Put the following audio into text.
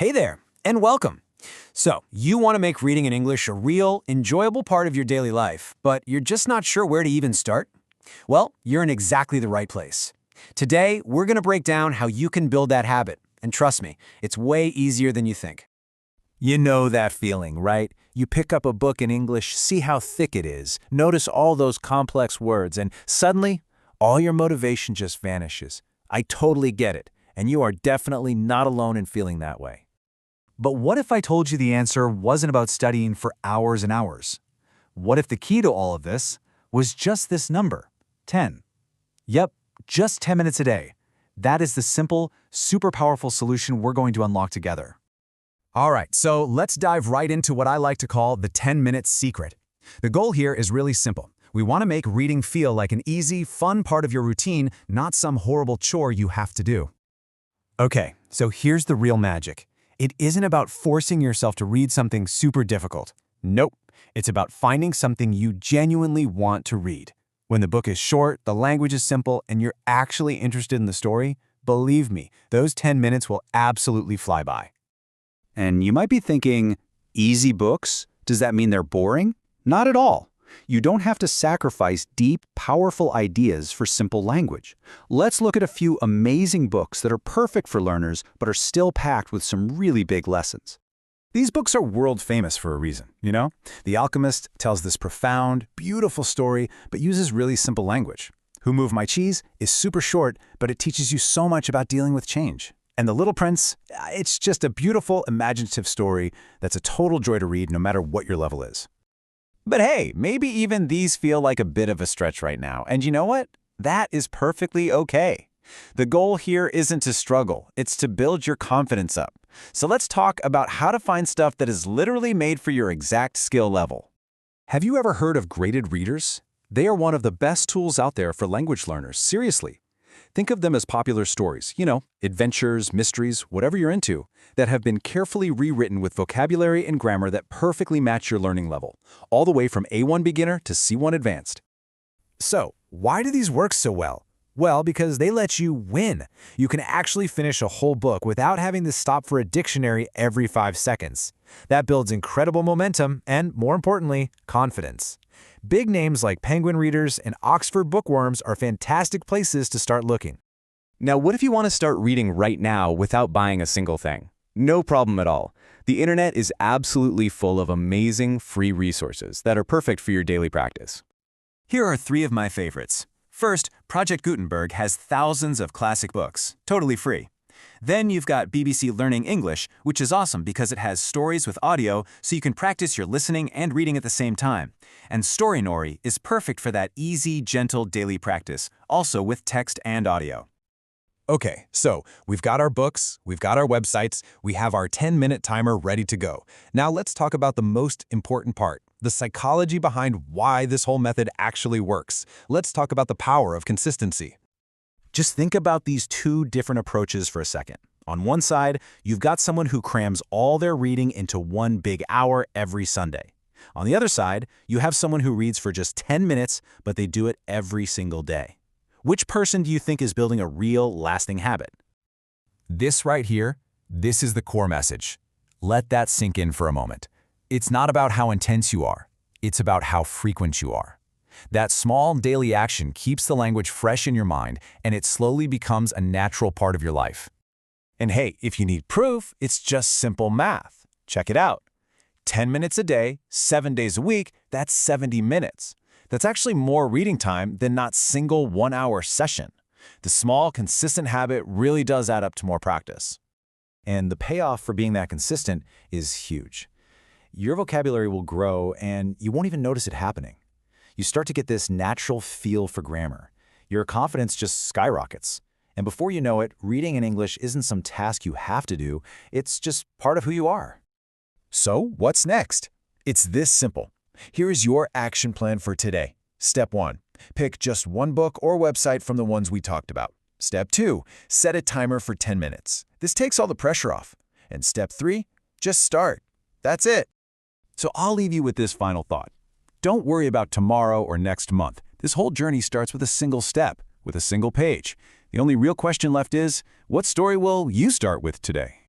Hey there, and welcome. So, you want to make reading in English a real, enjoyable part of your daily life, but you're just not sure where to even start? Well, you're in exactly the right place. Today, we're going to break down how you can build that habit, and trust me, it's way easier than you think. You know that feeling, right? You pick up a book in English, see how thick it is, notice all those complex words, and suddenly, all your motivation just vanishes. I totally get it, and you are definitely not alone in feeling that way. But what if I told you the answer wasn't about studying for hours and hours? What if the key to all of this was just this number, 10? Yep, just 10 minutes a day. That is the simple, super powerful solution we're going to unlock together. All right, so let's dive right into what I like to call the 10-minute secret. The goal here is really simple. We want to make reading feel like an easy, fun part of your routine, not some horrible chore you have to do. Okay, so here's the real magic. It isn't about forcing yourself to read something super difficult. Nope, it's about finding something you genuinely want to read. When the book is short, the language is simple, and you're actually interested in the story, believe me, those 10 minutes will absolutely fly by. And you might be thinking, easy books? Does that mean they're boring? Not at all. You don't have to sacrifice deep, powerful ideas for simple language. Let's look at a few amazing books that are perfect for learners but are still packed with some really big lessons. These books are world famous for a reason, you know? The Alchemist tells this profound, beautiful story but uses really simple language. Who Moved My Cheese is super short, but it teaches you so much about dealing with change. And The Little Prince, it's just a beautiful, imaginative story that's a total joy to read no matter what your level is. But hey, maybe even these feel like a bit of a stretch right now. And you know what? That is perfectly okay. The goal here isn't to struggle, it's to build your confidence up. So let's talk about how to find stuff that is literally made for your exact skill level. Have you ever heard of graded readers? They are one of the best tools out there for language learners, seriously. Think of them as popular stories, adventures, mysteries, whatever you're into, that have been carefully rewritten with vocabulary and grammar that perfectly match your learning level, all the way from A1 beginner to C1 advanced. So, why do these work so well? Well, because they let you win. You can actually finish a whole book without having to stop for a dictionary every 5 seconds. That builds incredible momentum and, more importantly, confidence. Big names like Penguin Readers and Oxford Bookworms are fantastic places to start looking. Now, what if you want to start reading right now without buying a single thing? No problem at all. The internet is absolutely full of amazing free resources that are perfect for your daily practice. Here are 3 of my favorites. First, Project Gutenberg has thousands of classic books, totally free. Then you've got BBC Learning English, which is awesome because it has stories with audio so you can practice your listening and reading at the same time. And Storynory is perfect for that easy, gentle daily practice, also with text and audio. Okay, so we've got our books, we've got our websites, we have our 10-minute timer ready to go. Now let's talk about the most important part, the psychology behind why this whole method actually works. Let's talk about the power of consistency. Just think about these 2 different approaches for a second. On one side, you've got someone who crams all their reading into one big hour every Sunday. On the other side, you have someone who reads for just 10 minutes, but they do it every single day. Which person do you think is building a real, lasting habit? This right here, this is the core message. Let that sink in for a moment. It's not about how intense you are. It's about how frequent you are. That small daily action keeps the language fresh in your mind, and it slowly becomes a natural part of your life. And hey, if you need proof, it's just simple math. Check it out. 10 minutes a day, 7 days a week, that's 70 minutes. That's actually more reading time than not single 1-hour session. The small, consistent habit really does add up to more practice. And the payoff for being that consistent is huge. Your vocabulary will grow, and you won't even notice it happening. You start to get this natural feel for grammar. Your confidence just skyrockets. And before you know it, reading in English isn't some task you have to do, it's just part of who you are. So, what's next? It's this simple. Here is your action plan for today. Step 1. Pick just one book or website from the ones we talked about. Step 2. Set a timer for 10 minutes. This takes all the pressure off. And Step 3. Just start. That's it. So I'll leave you with this final thought. Don't worry about tomorrow or next month. This whole journey starts with a single step, with a single page. The only real question left is, what story will you start with today?